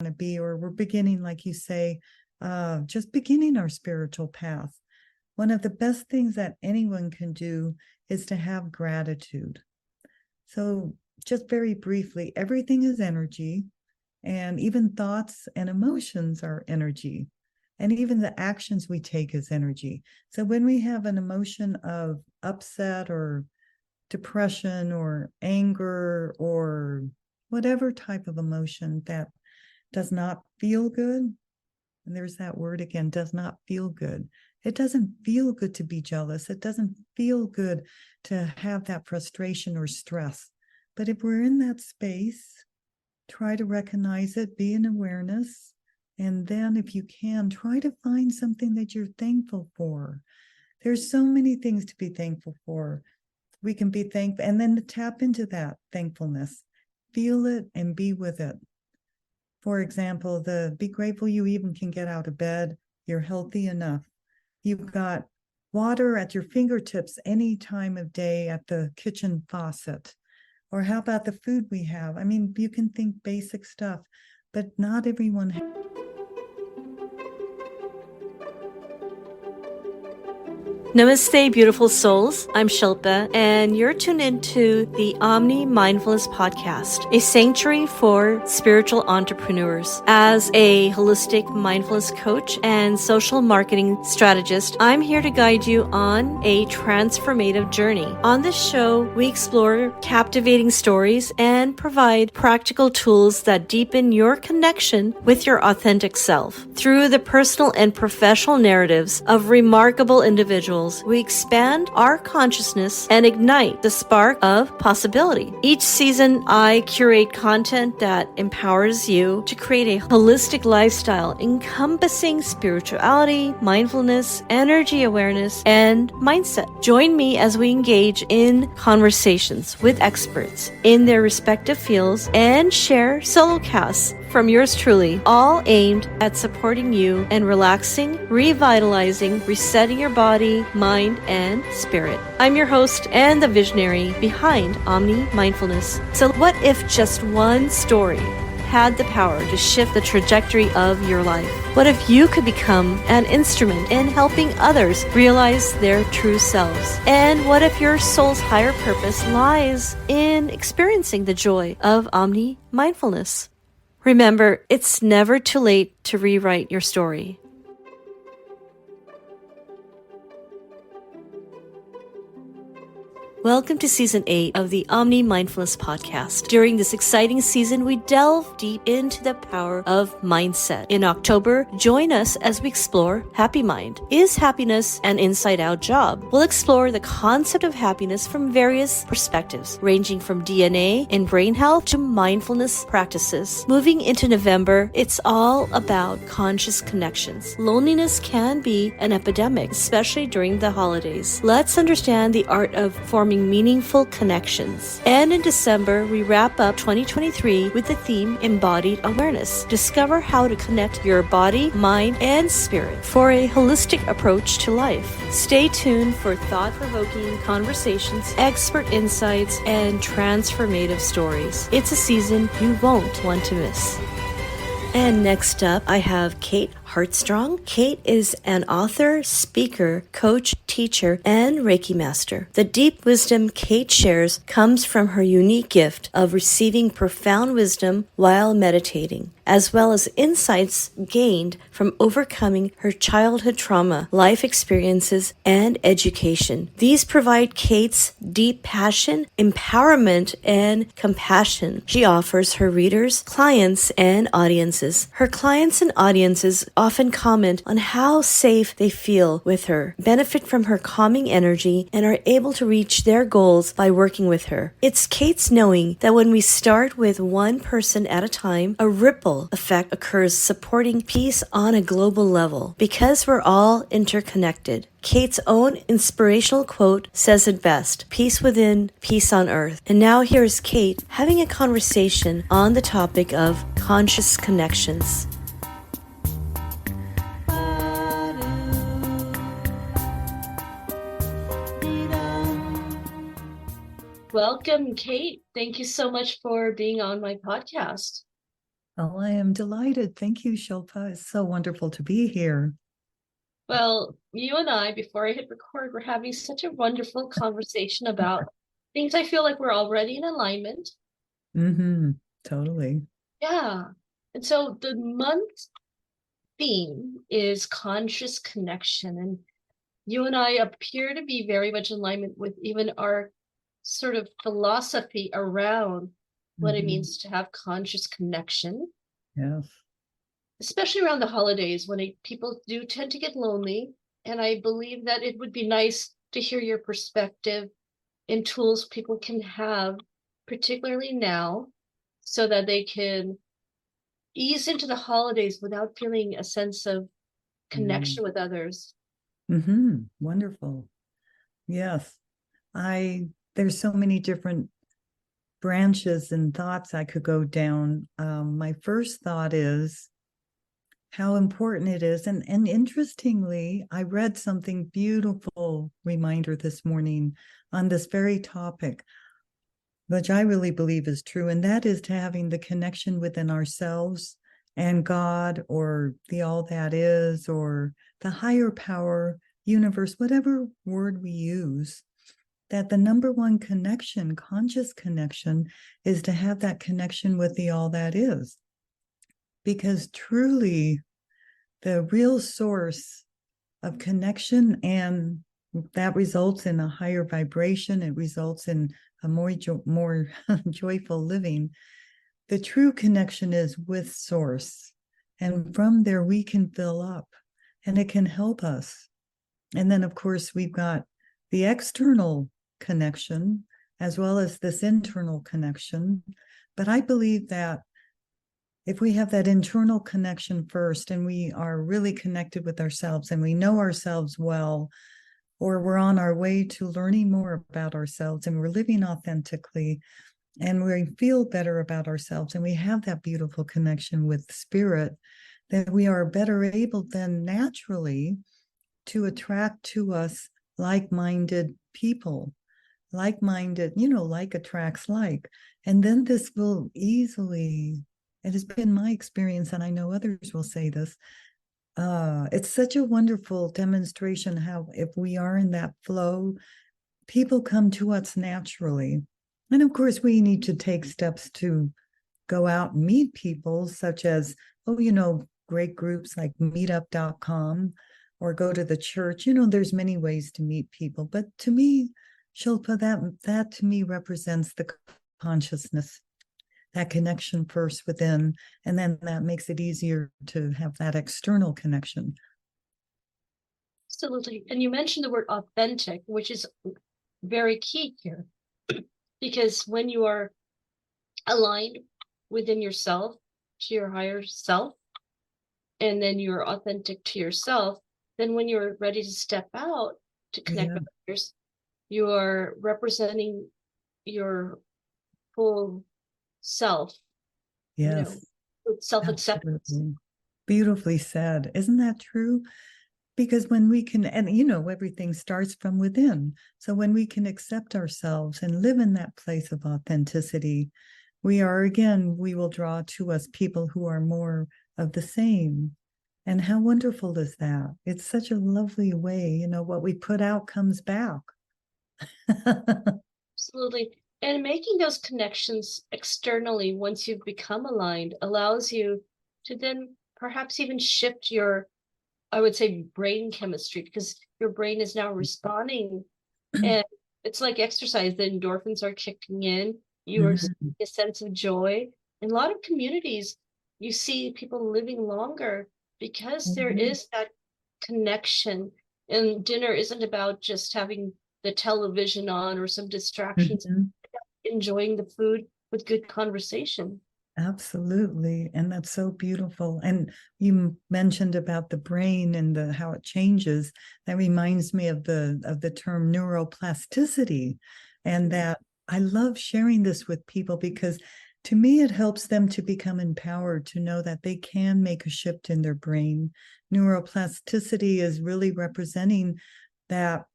to be, or we're beginning, like you say, just beginning our spiritual path. One of the best things that anyone can do is to have gratitude. So just very briefly, everything is energy, and even thoughts and emotions are energy, and even the actions we take is energy. So when we have an emotion of upset or depression or anger or whatever type of emotion that does not feel good, and there's that word again, does not feel good. It doesn't feel good to be jealous. It doesn't feel good to have that frustration or stress. But if we're in that space, try to recognize it, be in awareness, and then if you can, try to find something that you're thankful for. There's so many things to be thankful for. We can be thankful, and then to tap into that thankfulness, feel it and be with it. For example, be grateful you even can get out of bed. You're healthy enough. You've got water at your fingertips any time of day at the kitchen faucet. Or how about the food we have? I mean, you can think basic stuff, but not everyone has. Namaste, beautiful souls. I'm Shilpa, and you're tuned into the Omni Mindfulness Podcast, a sanctuary for spiritual entrepreneurs. As a holistic mindfulness coach and social marketing strategist, I'm here to guide you on a transformative journey. On this show, we explore captivating stories and provide practical tools that deepen your connection with your authentic self. Through the personal and professional narratives of remarkable individuals, we expand our consciousness and ignite the spark of possibility. Each season, I curate content that empowers you to create a holistic lifestyle encompassing spirituality, mindfulness, energy awareness, and mindset. Join me as we engage in conversations with experts in their respective fields and share solo casts from yours truly, all aimed at supporting you and relaxing, revitalizing, resetting your body, mind, and spirit. I'm your host and the visionary behind Omni Mindfulness. So what if just one story had the power to shift the trajectory of your life? What if you could become an instrument in helping others realize their true selves? And what if your soul's higher purpose lies in experiencing the joy of Omni Mindfulness? Remember, it's never too late to rewrite your story. Welcome to Season 8 of the Omni Mindfulness Podcast. During this exciting season, we delve deep into the power of mindset. In October, join us as we explore Happy Mind. Is happiness an inside-out job? We'll explore the concept of happiness from various perspectives, ranging from DNA and brain health to mindfulness practices. Moving into November, it's all about conscious connections. Loneliness can be an epidemic, especially during the holidays. Let's understand the art of forming meaningful connections. And in December, we wrap up 2023 with the theme Embodied Awareness. Discover how to connect your body, mind, and spirit for a holistic approach to life. Stay tuned for thought-provoking conversations, expert insights, and transformative stories. It's a season you won't want to miss. And next up, I have Kate Heartsong. Kate is an author, speaker, coach, teacher, and Reiki Master. The deep wisdom Kate shares comes from her unique gift of receiving profound wisdom while meditating, as well as insights gained from overcoming her childhood trauma, life experiences, and education. These provide Kate's deep passion, empowerment, and compassion she offers her readers, clients, and audiences. Her clients and audiences often comment on how safe they feel with her, benefit from her calming energy, and are able to reach their goals by working with her. It's Kate's knowing that when we start with one person at a time, a ripple effect occurs, supporting peace on a global level. Because we're all interconnected. Kate's own inspirational quote says it best: peace within, peace on earth. And now here's Kate having a conversation on the topic of conscious connections. Welcome, Kate. Thank you so much for being on my podcast. Oh, I am delighted. Thank you, Shilpa. It's so wonderful to be here. Well, you and I, before I hit record, we're having such a wonderful conversation about things I feel like we're already in alignment. Mm-hmm. Totally. Yeah. And so the month theme is conscious connection. And you and I appear to be very much in alignment with even our sort of philosophy around what it Mm-hmm. means to have conscious connection, Yes. especially around the holidays when people do tend to get lonely. And I believe that it would be nice to hear your perspective and tools people can have, particularly now, so that they can ease into the holidays without feeling a sense of Yeah. connection with others. Mm-hmm. Wonderful. Yes. I there's so many different branches and thoughts I could go down. My first thought is how important it is. And interestingly, I read something beautiful reminder this morning on this very topic, which I really believe is true, and that is to having the connection within ourselves and God, or the all that is, or the higher power, universe, whatever word we use, that the number one connection, conscious connection, is to have that connection with the all that is. Because truly, the real source of connection, and that results in a higher vibration, it results in a more joyful living. The true connection is with source, and from there we can fill up, and it can help us. And then of course we've got the external connection as well as this internal connection. But I believe that if we have that internal connection first, and we are really connected with ourselves and we know ourselves well, or we're on our way to learning more about ourselves and we're living authentically and we feel better about ourselves and we have that beautiful connection with spirit, then we are better able then naturally to attract to us like-minded people. Like-minded, like attracts like. And then this will easily, it has been my experience, and I know others will say this, it's such a wonderful demonstration how if we are in that flow, people come to us naturally. And of course, we need to take steps to go out and meet people, such as, great groups like meetup.com, or go to the church. There's many ways to meet people. But to me, Shilpa, that to me represents the consciousness, that connection first within, and then that makes it easier to have that external connection. Absolutely. And you mentioned the word authentic, which is very key here, because when you are aligned within yourself, to your higher self, and then you're authentic to yourself, then when you're ready to step out to connect with others, you are representing your full self, Yes, with self-acceptance. absolutely. Beautifully said. Isn't that true? Because when we can, and everything starts from within. So when we can accept ourselves and live in that place of authenticity, we will draw to us people who are more of the same. And how wonderful is that? It's such a lovely way, what we put out comes back. Absolutely. And making those connections externally once you've become aligned allows you to then perhaps even shift your, I would say, brain chemistry, because your brain is now responding. And it's like exercise, the endorphins are kicking in. You are Mhm. a sense of joy. In a lot of communities, you see people living longer because there Mhm. is that connection. And dinner isn't about just having the television on or some distractions, Mhm. enjoying the food with good conversation. Absolutely. And that's so beautiful. And you mentioned about the brain and how it changes. That reminds me of the term neuroplasticity. And that I love sharing this with people because to me it helps them to become empowered, to know that they can make a shift in their brain. Neuroplasticity is really representing that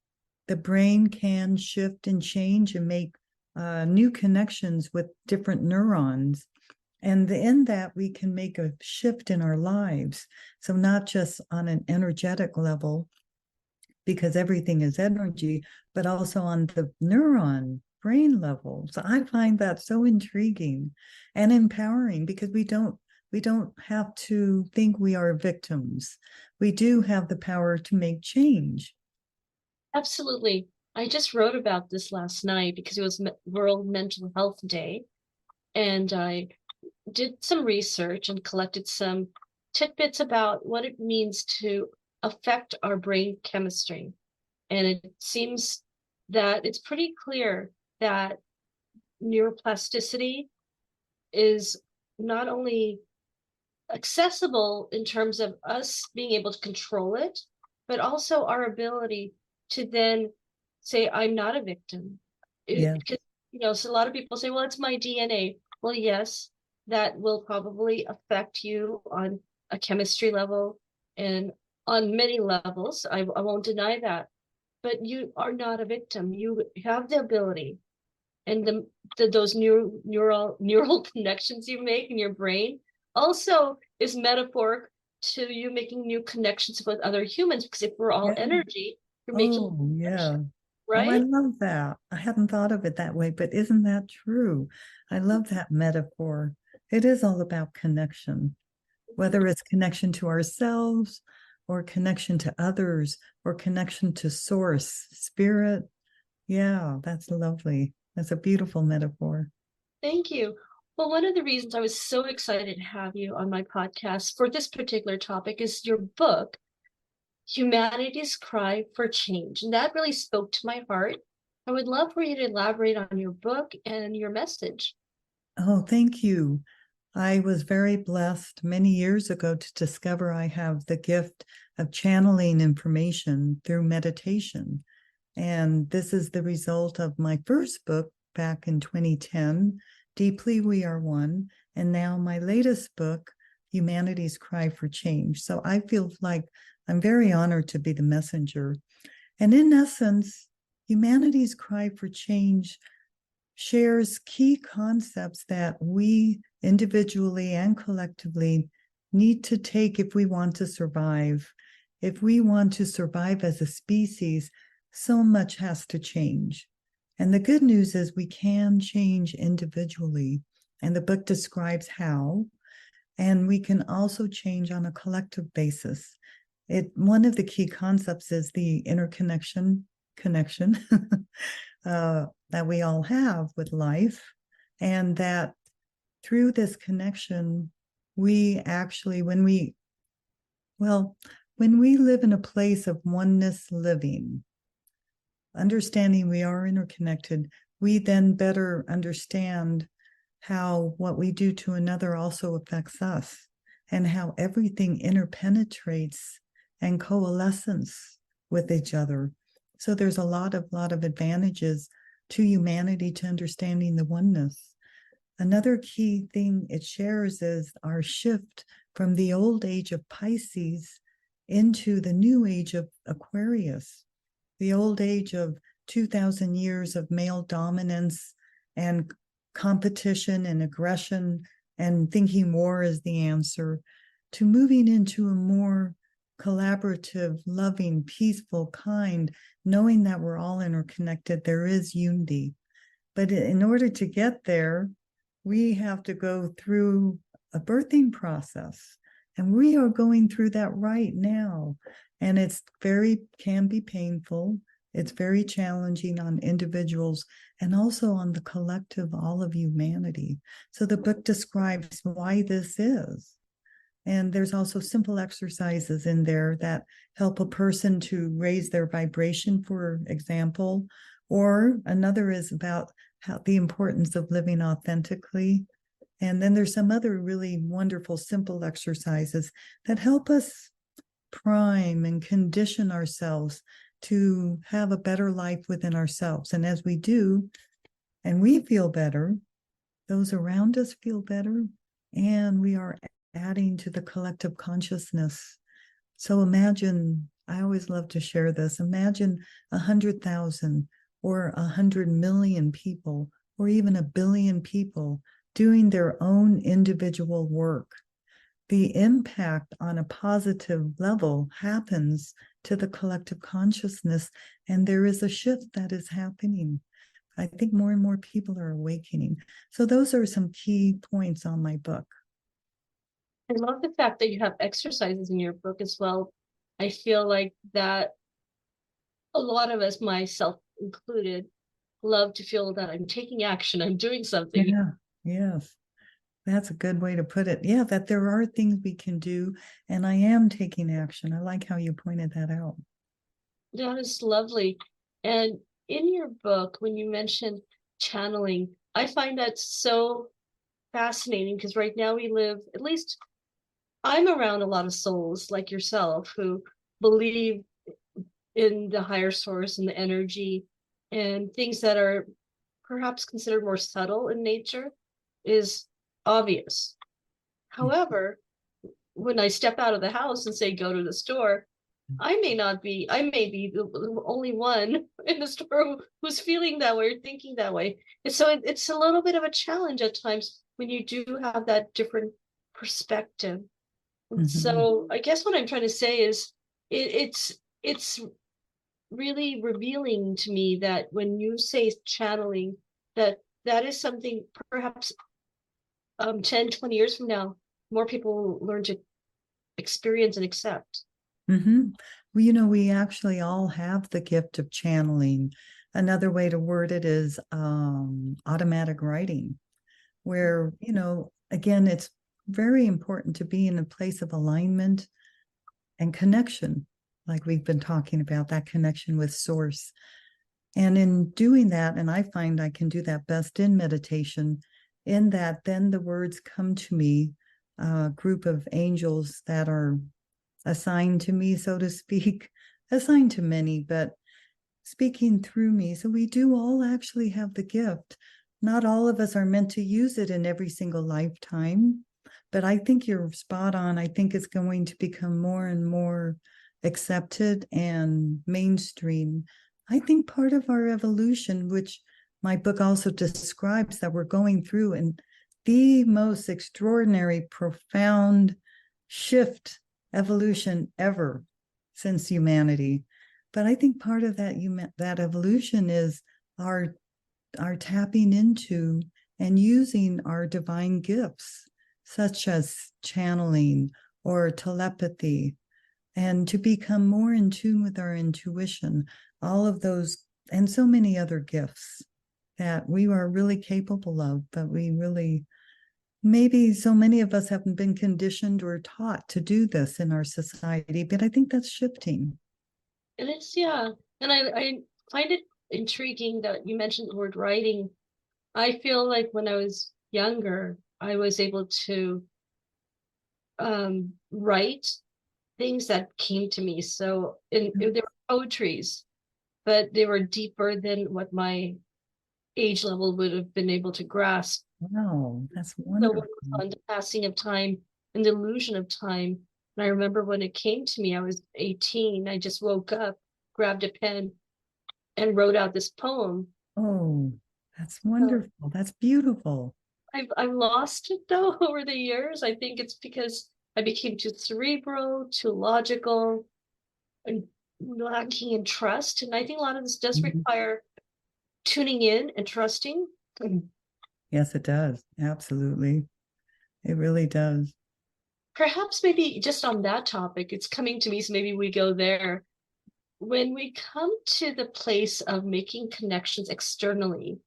the brain can shift and change and make new connections with different neurons. And in that, we can make a shift in our lives. So not just on an energetic level, because everything is energy, but also on the neuron brain level. So I find that so intriguing and empowering, because we don't have to think we are victims. We do have the power to make change. Absolutely. I just wrote about this last night because it was World Mental Health Day. And I did some research and collected some tidbits about what it means to affect our brain chemistry. And it seems that it's pretty clear that neuroplasticity is not only accessible in terms of us being able to control it, but also our ability to then say, I'm not a victim. Yeah. Because, so a lot of people say, well, it's my DNA. Well, yes, that will probably affect you on a chemistry level and on many levels. I won't deny that. But you are not a victim. You have the ability, and those neural connections you make in your brain also is metaphoric to you making new connections with other humans, because if we're all Yeah. energy, you're making Oh, yeah. connections, Oh, I right? love that. I hadn't thought of it that way, but isn't that true? I love that metaphor. It is all about connection, whether it's connection to ourselves or connection to others or connection to source, spirit. Yeah, that's lovely. That's a beautiful metaphor. Thank you. Well, one of the reasons I was so excited to have you on my podcast for this particular topic is your book, Humanity's Cry for Change. And that really spoke to my heart. I would love for you to elaborate on your book and your message. Oh, thank you. I was very blessed many years ago to discover I have the gift of channeling information through meditation. And this is the result of my first book back in 2010, Deeply We Are One, and now my latest book, Humanity's Cry for Change. So I feel like I'm very honored to be the messenger. And in essence, Humanity's Cry for Change shares key concepts that we individually and collectively need to take if we want to survive. If we want to survive as a species, so much has to change. And the good news is we can change individually. And the book describes how. And we can also change on a collective basis. One of the key concepts is the interconnection connection that we all have with life, and that through this connection, we actually, when we live in a place of oneness living, understanding we are interconnected, we then better understand how what we do to another also affects us, and how everything interpenetrates and coalesces with each other. So there's a lot of advantages to humanity to understanding the oneness. Another key thing it shares is our shift from the old age of Pisces into the new age of Aquarius, the old age of 2,000 years of male dominance and competition and aggression and thinking war is the answer, to moving into a more collaborative, loving, peaceful, kind, knowing that we're all interconnected, there is unity. But in order to get there, we have to go through a birthing process. And we are going through that right now. And can be painful. It's very challenging on individuals and also on the collective, all of humanity. So the book describes why this is. And there's also simple exercises in there that help a person to raise their vibration, for example. Or another is about the importance of living authentically. And then there's some other really wonderful, simple exercises that help us prime and condition ourselves to have a better life within ourselves. And as we do, and we feel better, those around us feel better, and we are adding to the collective consciousness. So imagine, I always love to share this, imagine 100,000 or 100 million people or even 1 billion people doing their own individual work, the impact on a positive level happens to the collective consciousness, and there is a shift that is happening. I think more and more people are awakening. So those are some key points on my book. I love the fact that you have exercises in your book as well. I feel like that a lot of us, myself included, love to feel that I'm taking action, I'm doing something. Yeah, yes. That's a good way to put it. Yeah, that there are things we can do, and I am taking action. I like how you pointed that out. That is lovely. And in your book, when you mentioned channeling, I find that so fascinating because right now we live, at least I'm around a lot of souls like yourself who believe in the higher source and the energy and things that are perhaps considered more subtle in nature is obvious. However, when I step out of the house and say go to the store, I may be the only one in the store who's feeling that way or thinking that way. And so it's a little bit of a challenge at times when you do have that different perspective. Mm-hmm. So I guess what I'm trying to say is it's really revealing to me that when you say channeling, that is something perhaps 10, 20 years from now, more people will learn to experience and accept. Mm-hmm. Well, we actually all have the gift of channeling. Another way to word it is automatic writing, where, again, it's very important to be in a place of alignment and connection, like we've been talking about, that connection with source. And in doing that, and I find I can do that best in meditation, in that then the words come to me, a group of angels that are assigned to me, so to speak, assigned to many, but speaking through me. So we do all actually have the gift. Not all of us are meant to use it in every single lifetime, but I think you're spot on. I think it's going to become more and more accepted and mainstream. I think part of our evolution, which my book also describes, that we're going through, and the most extraordinary, profound shift, evolution ever since humanity. But I think part of that evolution is our tapping into and using our divine gifts, such as channeling or telepathy, and to become more in tune with our intuition, all of those, and so many other gifts that we are really capable of, but we really, maybe so many of us haven't been conditioned or taught to do this in our society, but I think that's shifting. And it's, yeah. And I find it intriguing that you mentioned the word writing. I feel like when I was younger, I was able to write things that came to me. So they were poetries, but they were deeper than what my age level would have been able to grasp. Wow, that's wonderful. So on the passing of time and the illusion of time. And I remember when it came to me, I was 18. I just woke up, grabbed a pen, and wrote out this poem. Oh, that's wonderful. That's beautiful. I've lost it though over the years. I think it's because I became too cerebral, too logical, and lacking in trust. And I think a lot of this does require tuning in and trusting. Yes, it does. Absolutely. It really does. Perhaps maybe just on that topic, it's coming to me, so maybe we go there. When we come to the place of making connections externally,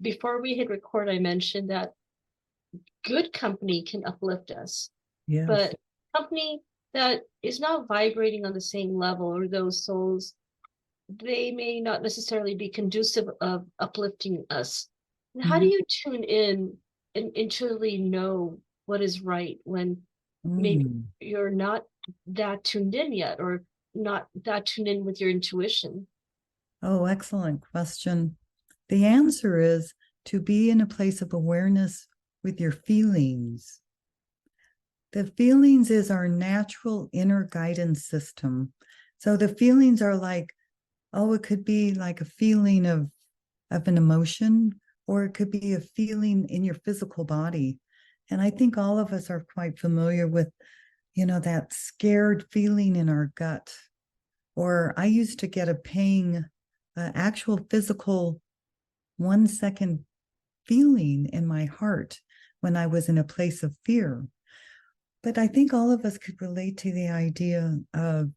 before we hit record, I mentioned that good company can uplift us. Yes. But company that is not vibrating on the same level, or those souls, they may not necessarily be conducive of uplifting us. How do you tune in and intuitively know what is right when maybe you're not that tuned in yet, or not that tuned in with your intuition? Oh, excellent question. The answer is to be in a place of awareness with your feelings. The feelings is our natural inner guidance system. So the feelings are like, it could be like a feeling of an emotion, or it could be a feeling in your physical body. And I think all of us are quite familiar with, that scared feeling in our gut. Or I used to get a pang, actual physical 1 second feeling in my heart when I was in a place of fear. But I think all of us could relate to the idea of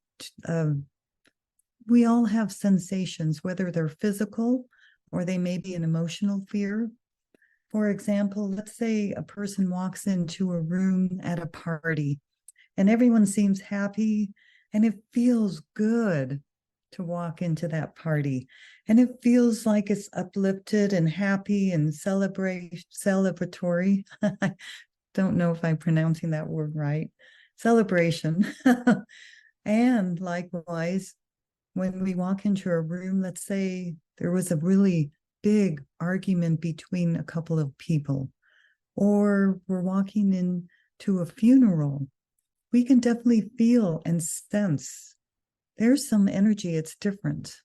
we all have sensations, whether they're physical or they may be an emotional fear. For example, let's say a person walks into a room at a party and everyone seems happy and it feels good to walk into that party. And it feels like it's uplifted and happy and celebratory. I don't know if I'm pronouncing that word right. Celebration. And likewise, when we walk into a room, let's say there was a really big argument between a couple of people, or we're walking into a funeral, we can definitely feel and sense there's some energy, it's different.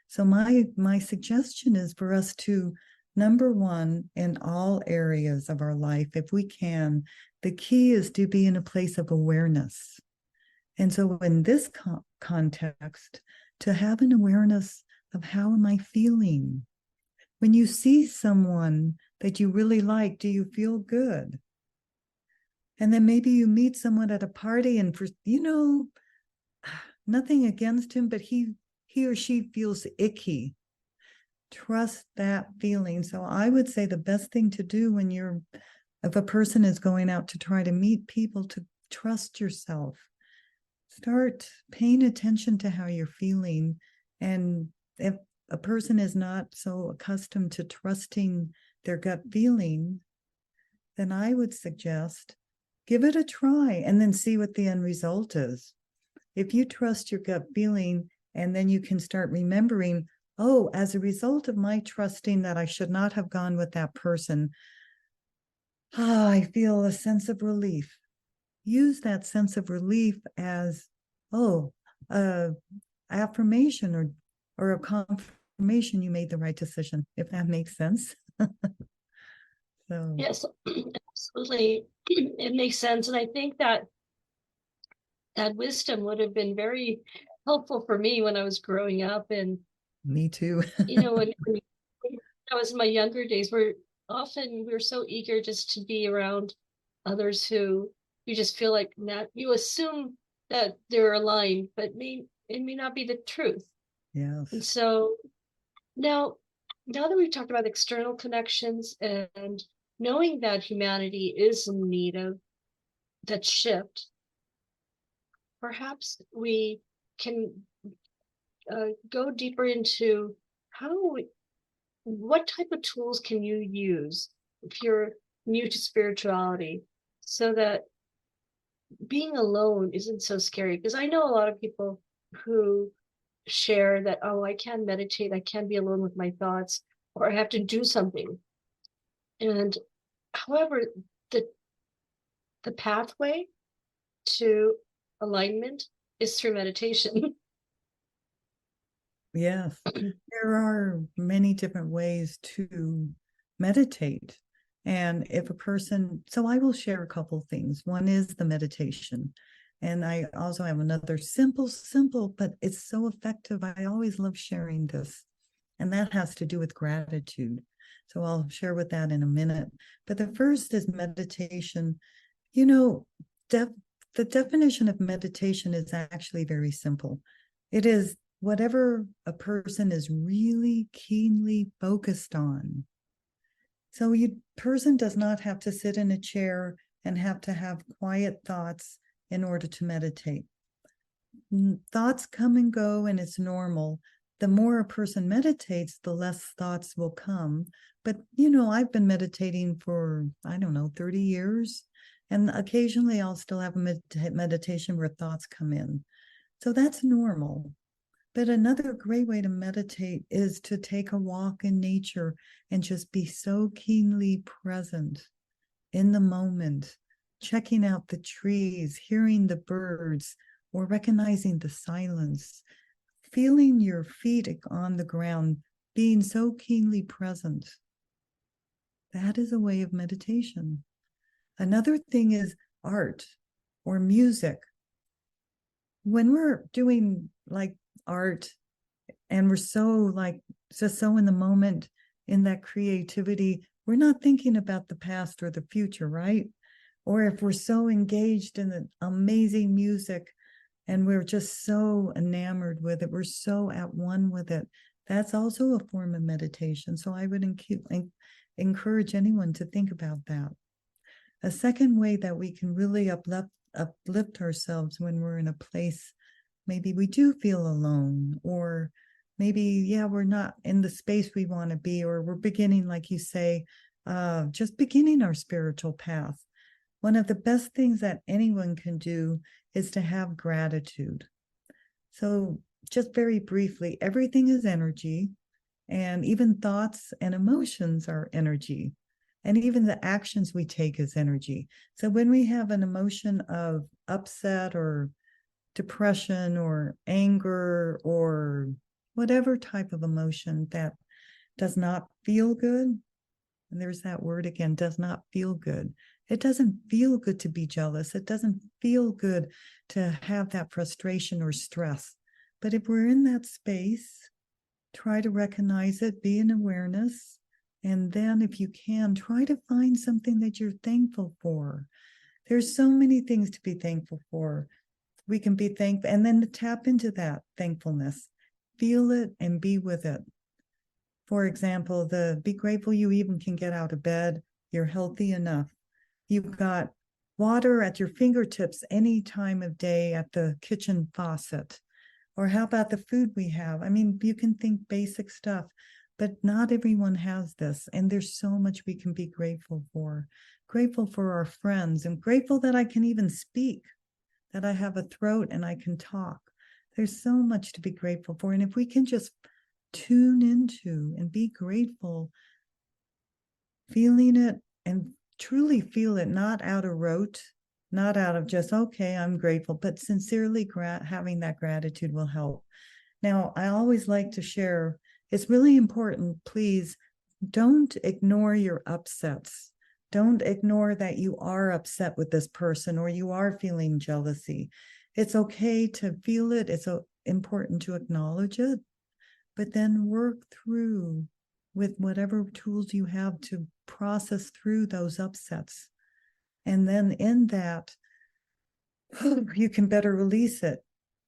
So my suggestion is for us to, number one, in all areas of our life, if we can, the key is to be in a place of awareness. And so in this context, to have an awareness of how am I feeling? When you see someone that you really like, do you feel good? And then maybe you meet someone at a party and nothing against him, but he or she feels icky. Trust that feeling. So I would say the best thing to do if a person is going out to try to meet people, to trust yourself. Start paying attention to how you're feeling. And if a person is not so accustomed to trusting their gut feeling, then I would suggest give it a try and then see what the end result is. If you trust your gut feeling, and then you can start remembering, oh, as a result of my trusting that I should not have gone with that person, I feel a sense of relief. Use that sense of relief as, affirmation or a confirmation you made the right decision, if that makes sense. So Yes, absolutely. It makes sense. And I think that wisdom would have been very helpful for me when I was growing up. And, me too. when I was in my younger days, we're so eager just to be around others who you just feel like you assume that they're aligned, but it may not be the truth. Yes. And so now that we've talked about external connections and knowing that humanity is in need of that shift, perhaps we can go deeper into what type of tools can you use if you're new to spirituality, so that being alone isn't so scary. Because I know a lot of people who share that, oh, I can't meditate, I can't be alone with my thoughts, or I have to do something. And however, the pathway to alignment is through meditation. Yes, there are many different ways to meditate. And if a person, so I will share a couple things. One is the meditation. And I also have another simple, but it's so effective. I always love sharing this. And that has to do with gratitude. So I'll share with that in a minute. But the first is meditation. The definition of meditation is actually very simple. It is whatever a person is really keenly focused on. So person does not have to sit in a chair and have to have quiet thoughts in order to meditate. Thoughts come and go, and it's normal. The more a person meditates, the less thoughts will come. But, I've been meditating for, 30 years. And occasionally I'll still have a meditation where thoughts come in. So that's normal. But another great way to meditate is to take a walk in nature and just be so keenly present in the moment, checking out the trees, hearing the birds, or recognizing the silence, feeling your feet on the ground, being so keenly present. That is a way of meditation. Another thing is art or music. When we're doing like art and we're so like just so in the moment, in that creativity, we're not thinking about the past or the future, right? Or if we're so engaged in the amazing music and we're just so enamored with it, we're so at one with it, that's also a form of meditation. So I would encourage anyone to think about that. A second way that we can really uplift ourselves when we're in a place, maybe we do feel alone, or maybe, yeah, we're not in the space we want to be, or we're beginning, like you say, just beginning our spiritual path. One of the best things that anyone can do is to have gratitude. So just very briefly, everything is energy, and even thoughts and emotions are energy. And even the actions we take is energy. So when we have an emotion of upset or depression or anger or whatever type of emotion that does not feel good, and there's that word again, does not feel good. It doesn't feel good to be jealous. It doesn't feel good to have that frustration or stress. But if we're in that space, try to recognize it, be in awareness, and then if you can, try to find something that you're thankful for. There's so many things to be thankful for. We can be thankful, and then to tap into that thankfulness, feel it and be with it. For example, be grateful you even can get out of bed. You're healthy enough. You've got water at your fingertips any time of day at the kitchen faucet. Or how about the food we have? I mean, you can think basic stuff, but not everyone has this. And there's so much we can be grateful for. Grateful for our friends, and grateful that I can even speak, that I have a throat and I can talk. There's so much to be grateful for. And if we can just tune into and be grateful, feeling it and truly feel it, not out of rote, not out of just, okay, I'm grateful, but sincerely having that gratitude will help. Now, I always like to share, it's really important, please don't ignore your upsets. Don't ignore that you are upset with this person or you are feeling jealousy. It's okay to feel it. It's important to acknowledge it, but then work through with whatever tools you have to process through those upsets. And then in that, you can better release it.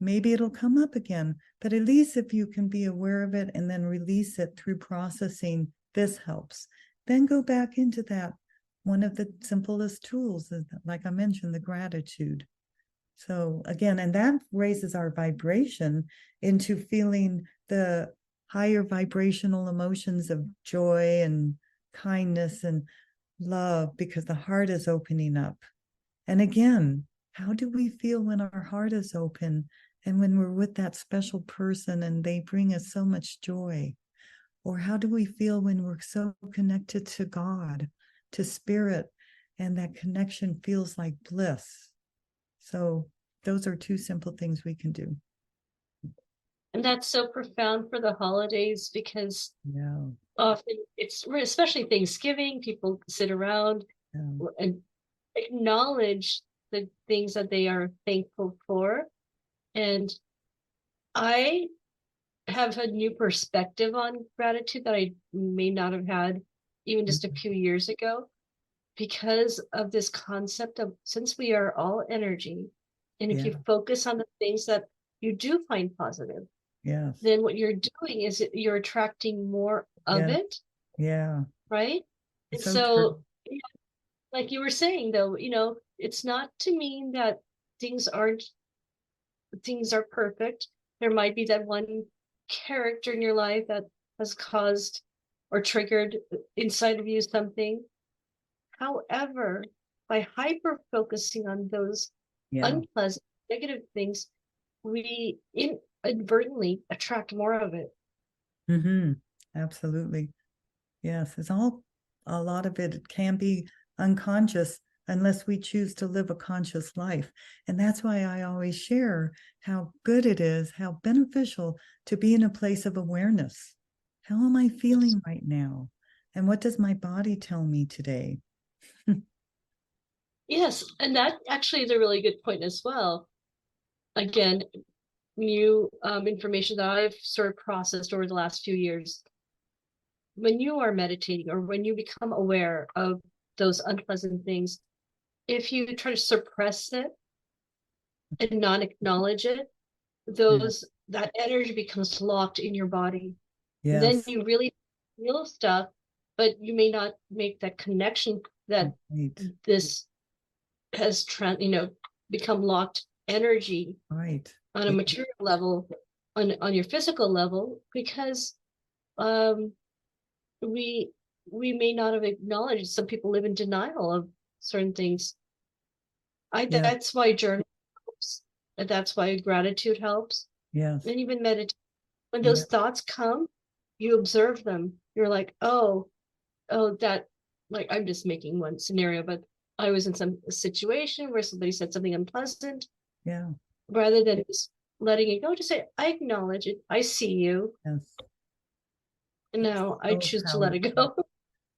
Maybe it'll come up again, but at least if you can be aware of it and then release it through processing, this helps. Then go back into that. One of the simplest tools is, like I mentioned, the gratitude. So again, and that raises our vibration into feeling the higher vibrational emotions of joy and kindness and love, because the heart is opening up. And again, how do we feel when our heart is open and when we're with that special person and they bring us so much joy? Or how do we feel when we're so connected to God, to spirit, and that connection feels like bliss? So those are two simple things we can do. And that's so profound for the holidays, because often it's, especially Thanksgiving, people sit around and acknowledge the things that they are thankful for. And I have a new perspective on gratitude that I may not have had even just a few years ago, because of this concept of, since we are all energy, and if you focus on the things that you do find positive, then what you're doing is you're attracting more of it. Right. And so like you were saying, though, it's not to mean that things are perfect. There might be that one character in your life that has caused or triggered inside of you something. However, by hyper focusing on those unpleasant, negative things, we inadvertently attract more of it. Absolutely. Yes, it's all, a lot of it can be unconscious unless we choose to live a conscious life. And that's why I always share how good it is, how beneficial to be in a place of awareness. How am I feeling right now? And what does my body tell me today? Yes, and that actually is a really good point as well. Again, new information that I've sort of processed over the last few years. When you are meditating or when you become aware of those unpleasant things, if you try to suppress it and not acknowledge it, Yeah. that energy becomes locked in your body. And then Yes. you really feel stuff, but you may not make that connection that Right. this has become locked energy Right. on a Yeah. material level, on your physical level, because um we we may not have acknowledged. Some people live in denial of certain things. Yeah. That's why journaling helps, and that's why gratitude helps, Yes. and even meditate. When Yeah. those thoughts come, you observe them. You're like, oh, that, like, I'm just making one scenario, but I was in some situation where somebody said something unpleasant. Yeah. Rather than just letting it go, just say, I acknowledge it, I see you, Yes. and It's now I so choose to let it powerful. go.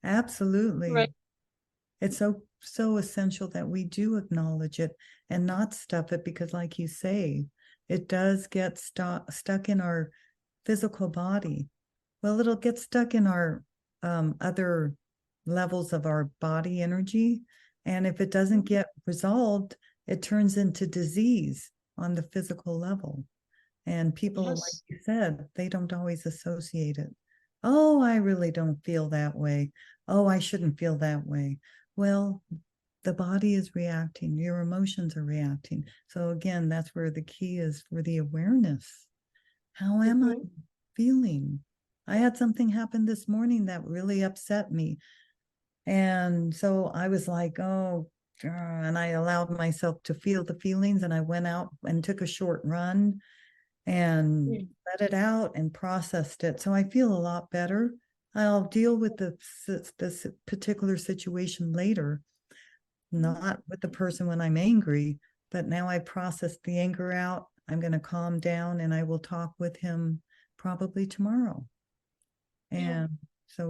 Absolutely. Right. It's so essential that we do acknowledge it and not stuff it, because like you say, it does get stuck in our physical body. Well, it'll get stuck in our other levels of our body energy. And if it doesn't get resolved, it turns into disease on the physical level. And people, like Yes. you said, they don't always associate it. Oh, I really don't feel that way. Oh, I shouldn't feel that way. Well, the body is reacting, your emotions are reacting. So, again, that's where the key is for the awareness. How am I Mm-hmm. feeling? I had something happen this morning that really upset me. And so I was like, oh, and I allowed myself to feel the feelings. And I went out and took a short run and let it out and processed it. So I feel a lot better. I'll deal with this particular situation later, not with the person when I'm angry, but now I processed the anger out. I'm going to calm down and I will talk with him probably tomorrow. Yeah. And so,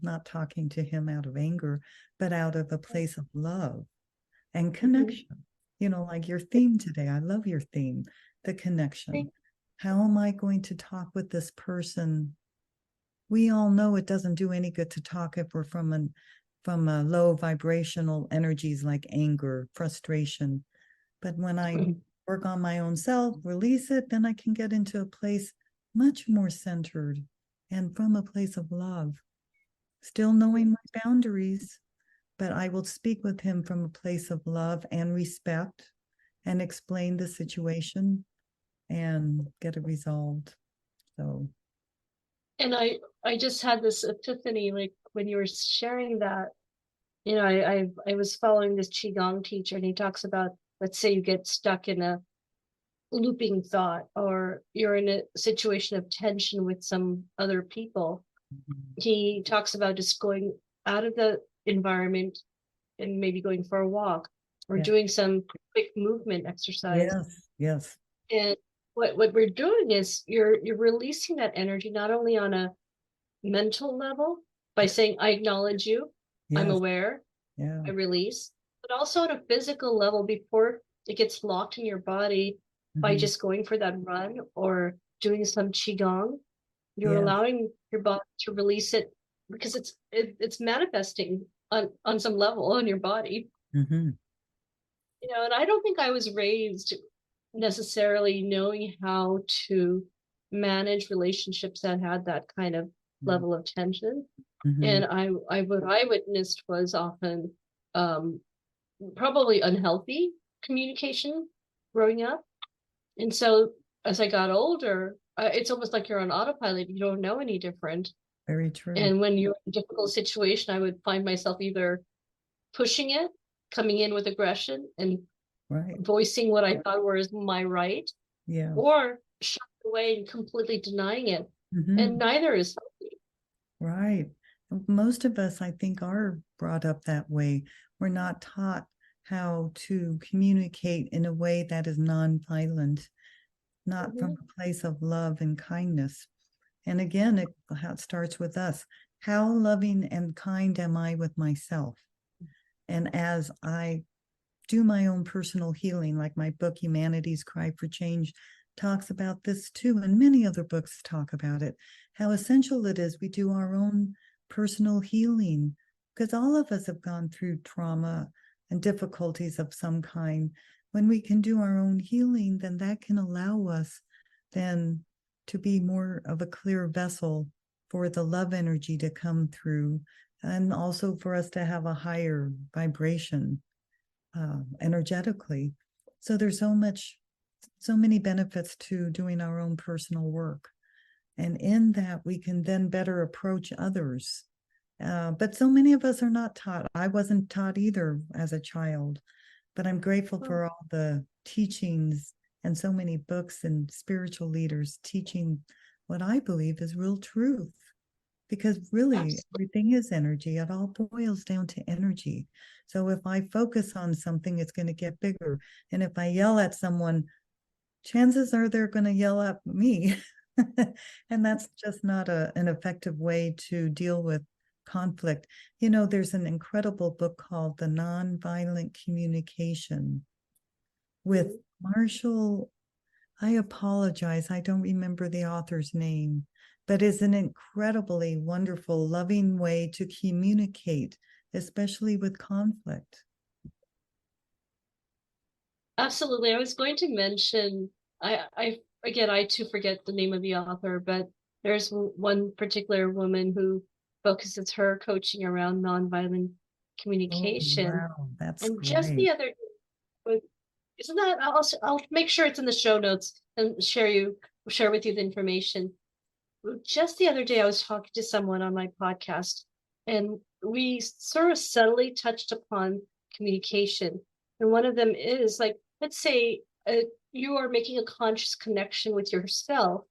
not talking to him out of anger, but out of a place of love and Mm-hmm. connection. Like your theme today. I love your theme, the connection. How am I going to talk with this person? We all know it doesn't do any good to talk if we're from a low vibrational energies like anger, frustration. But when I work on my own self, release it, then I can get into a place much more centered and from a place of love, still knowing my boundaries, but I will speak with him from a place of love and respect and explain the situation and get it resolved. So, And I just had this epiphany, like when you were sharing that. I was following this qigong teacher, and he talks about, let's say you get stuck in a looping thought, or you're in a situation of tension with some other people. He talks about just going out of the environment and maybe going for a walk or yeah, doing some quick movement exercise. yes, yes, And what we're doing is you're releasing that energy, not only on a mental level by saying, I acknowledge you, I'm yes, aware, yeah, I release, but also on a physical level before it gets locked in your body. By mm-hmm. just going for that run or doing some qigong, you're Yes, allowing your body to release it, because it's manifesting on some level on your body. mm-hmm. And I don't think I was raised necessarily knowing how to manage relationships that had that kind of level of tension. Mm-hmm. And what I witnessed was often um, probably unhealthy communication growing up. And so as I got older, it's almost like you're on autopilot. You don't know any different. Very true. And when you're in a difficult situation, I would find myself either pushing it, coming in with aggression and Right. voicing what I thought was my right, Yeah. or shying away and completely denying it. Mm-hmm. And neither is healthy. Right. Most of us, I think, are brought up that way. We're not taught how to communicate in a way that is nonviolent, not from Mm-hmm. a place of love and kindness. And again, it starts with us. how loving and kind am I with myself? And as I do my own personal healing, like my book, Humanity's Cry for Change, talks about this too, and many other books talk about it, how essential it is we do our own personal healing, because all of us have gone through trauma and difficulties of some kind. When we can do our own healing, then that can allow us then to be more of a clear vessel for the love energy to come through, and also for us to have a higher vibration energetically. So there's so many benefits to doing our own personal work. And in that, we can then better approach others. But so many of us are not taught. I wasn't taught either as a child, but I'm grateful for all the teachings and so many books and spiritual leaders teaching what I believe is real truth. Because really, everything is energy. It all boils down to energy. So if I focus on something, it's going to get bigger. And if I yell at someone, chances are they're going to yell at me. And that's just not an effective way to deal with conflict. You know, there's an incredible book called The Nonviolent Communication with Marshall. I apologize, I don't remember the author's name, but it's an incredibly wonderful, loving way to communicate, especially with conflict. Absolutely. I was going to mention, I again, I too forget the name of the author, but there's one particular woman who focuses her coaching around nonviolent communication. Oh, wow, that's and great. Just the other, isn't that? I'll make sure it's in the show notes and share with you the information. Just the other day, I was talking to someone on my podcast, and we sort of subtly touched upon communication. And one of them is like, let's say you are making a conscious connection with yourself,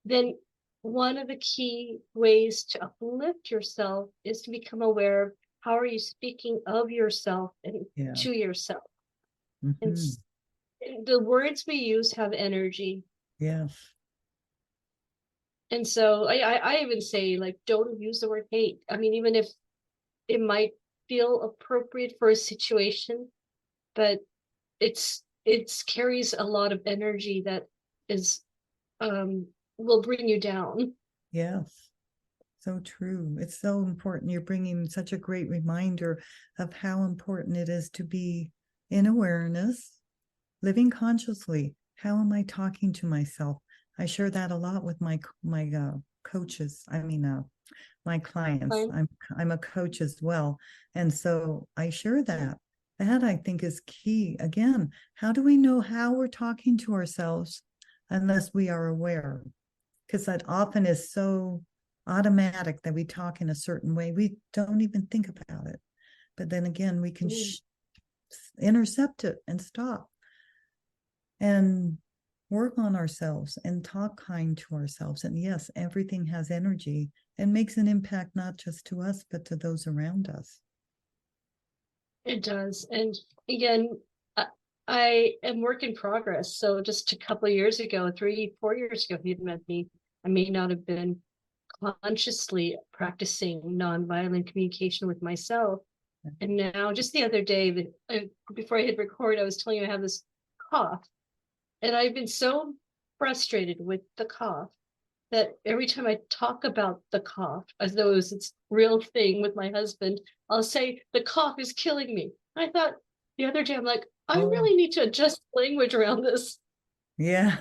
then one of the key ways to uplift yourself is to become aware of how are you speaking of yourself and to yourself. And the words we use have energy. Yes. And so I even say, like, don't use the word hate. I mean, even if it might feel appropriate for a situation, but it carries a lot of energy that is will bring you down. Yes. So true. It's so important. You're bringing such a great reminder of how important it is to be in awareness, living consciously. How am I talking to myself? I share that a lot with my coaches. I mean, my clients. I'm a coach as well, and so I share that. That I think is key. Again, how do we know how we're talking to ourselves unless we are aware? Because that often is so automatic that we talk in a certain way. We don't even think about it. But then again, we can intercept it and stop and work on ourselves and talk kind to ourselves. And yes, everything has energy and makes an impact not just to us, but to those around us. It does. And again, I am work in progress. So just a couple of years ago, 3-4 years ago, if you'd met me, I may not have been consciously practicing nonviolent communication with myself. And now, just the other day, before I hit record, I was telling you I have this cough. And I've been so frustrated with the cough that every time I talk about the cough, as though it was its real thing with my husband, I'll say, the cough is killing me. I thought the other day, I'm like, I really need to adjust language around this. Yeah.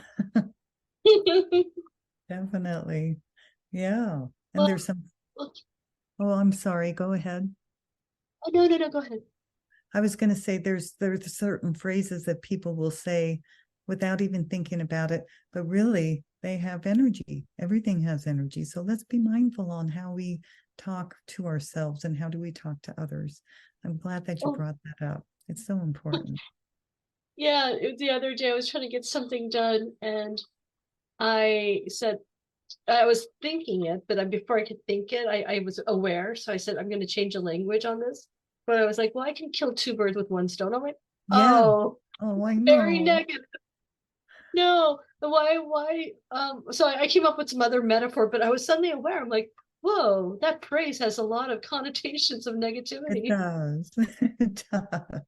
Definitely. Yeah. And there's some, I'm sorry, go ahead. Oh, no, go ahead. I was going to say there's certain phrases that people will say without even thinking about it, but really they have energy. Everything has energy. So let's be mindful on how we talk to ourselves and how do we talk to others. I'm glad that you brought that up. It's so important. Yeah, the other day I was trying to get something done and I said, I was thinking it, but before I could think it, I was aware. So I said, I'm going to change the language on this. But I was like, well, I can kill two birds with one stone. I'm like, I know. Very negative. No, why? So I came up with some other metaphor, but I was suddenly aware. I'm like, whoa, that praise has a lot of connotations of It negativity. does. It does.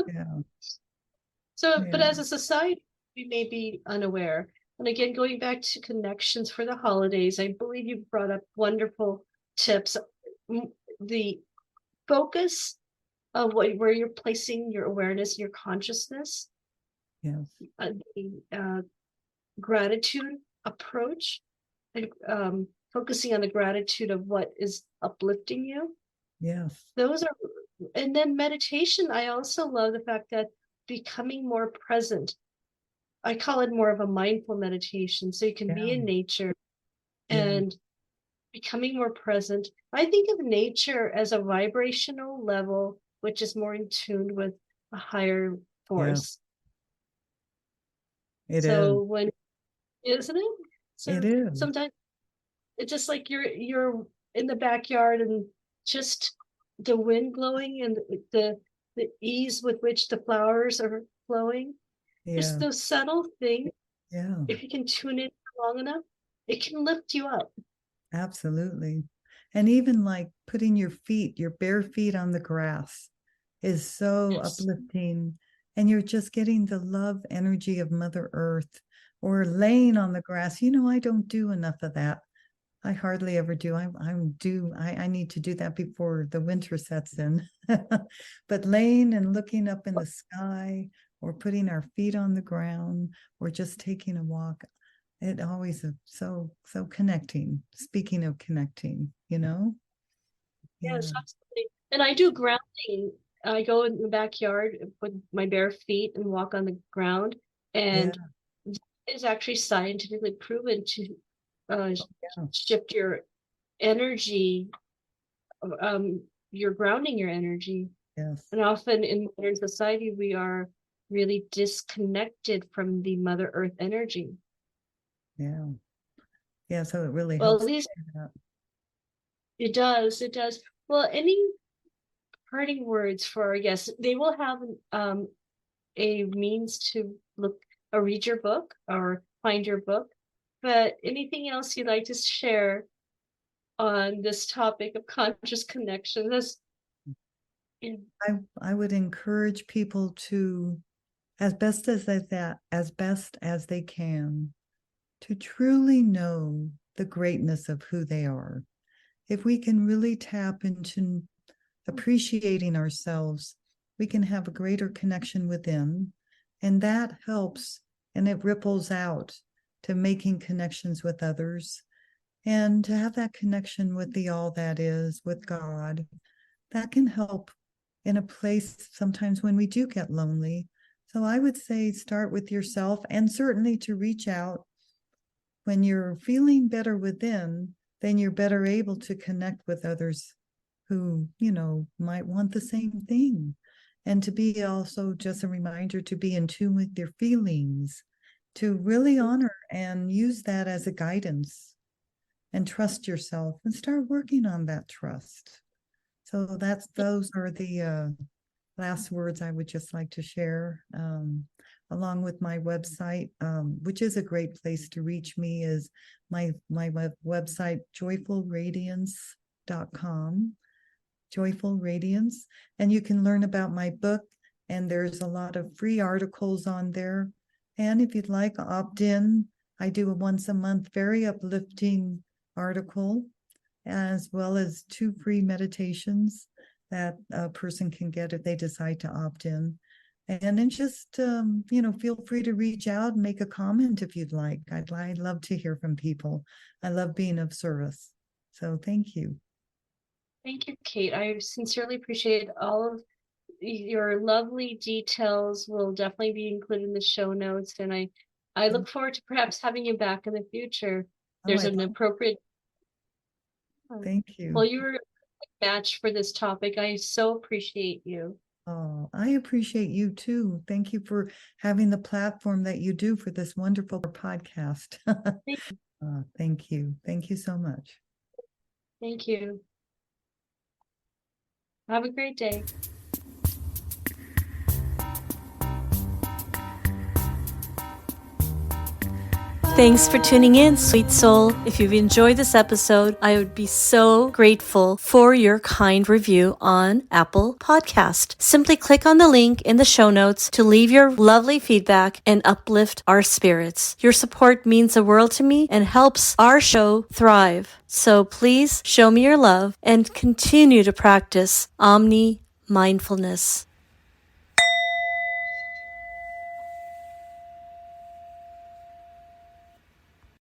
Yeah. So, but Yeah. as a society, we may be unaware. And again, going back to connections for the holidays, I believe you brought up wonderful tips. The focus of where you're placing your awareness, your consciousness, Yes. the gratitude approach, and focusing on the gratitude of what is uplifting you. Yes. Those are, and then meditation. I also love the fact that becoming more present. I call it more of a mindful meditation. So you can be Yeah. in nature Yeah. and becoming more present. I think of nature as a vibrational level, which is more in tune with a higher Yeah. force. It is. So when, isn't it? It So is. sometimes it's just like you're in the backyard and just the wind blowing and the ease with which the flowers are flowing. Just Yeah. those subtle things, Yeah. if you can tune in long enough, it can lift you up. Absolutely. And even like putting your bare feet on the grass is so Yes. uplifting. And you're just getting the love energy of Mother Earth, or laying on the grass. I don't do enough of that. I hardly ever do. I need to do that before the winter sets in. But laying and looking up in the sky, or putting our feet on the ground, or just taking a walk, it always is so connecting. Speaking of connecting, Yes, yeah. absolutely. And I do grounding. I go in the backyard with my bare feet and walk on the ground. Yeah. And it is actually scientifically proven to uh, Yeah. shift your energy. You're grounding your energy. Yes. And often in modern society, we are really disconnected from the Mother Earth energy. Yeah. Yeah. So it really Well, at helps. least it does. It does. Well, any parting words for our guests? They will have a means to look or read your book or find your book. But anything else you'd like to share on this topic of conscious connection? I would encourage people to, as best as they can, to truly know the greatness of who they are. If we can really tap into appreciating ourselves, we can have a greater connection within, and that helps, and it ripples out to making connections with others, and to have that connection with the all that is, with God. That can help in a place sometimes when we do get lonely. So I would say start with yourself, and certainly to reach out when you're feeling better within, then you're better able to connect with others who, might want the same thing. And to be also just a reminder to be in tune with your feelings, to really honor and use that as a guidance, and trust yourself and start working on that trust. So those are the last words I would just like to share. Along with my website, which is a great place to reach me, is my website, joyfulradiance.com, Joyful Radiance. And you can learn about my book, and there's a lot of free articles on there. And if you'd like, opt in. I do a once a month, very uplifting article, as well as 2 free meditations that a person can get if they decide to opt in. And then just, feel free to reach out and make a comment if you'd like. I'd love to hear from people. I love being of service. So thank you. Thank you, Kate. I sincerely appreciate all of your lovely details. Will definitely be included in the show notes. And I look forward to perhaps having you back in the future. There's an appropriate. Thank you. Well, you were a match for this topic. I so appreciate you. Oh, I appreciate you too. Thank you for having the platform that you do for this wonderful podcast. Thank you. Thank you so much. Thank you. Have a great day. Thanks for tuning in, sweet soul. If you've enjoyed this episode, I would be so grateful for your kind review on Apple Podcast. Simply click on the link in the show notes to leave your lovely feedback and uplift our spirits. Your support means the world to me and helps our show thrive. So please show me your love and continue to practice Omni Mindfulness.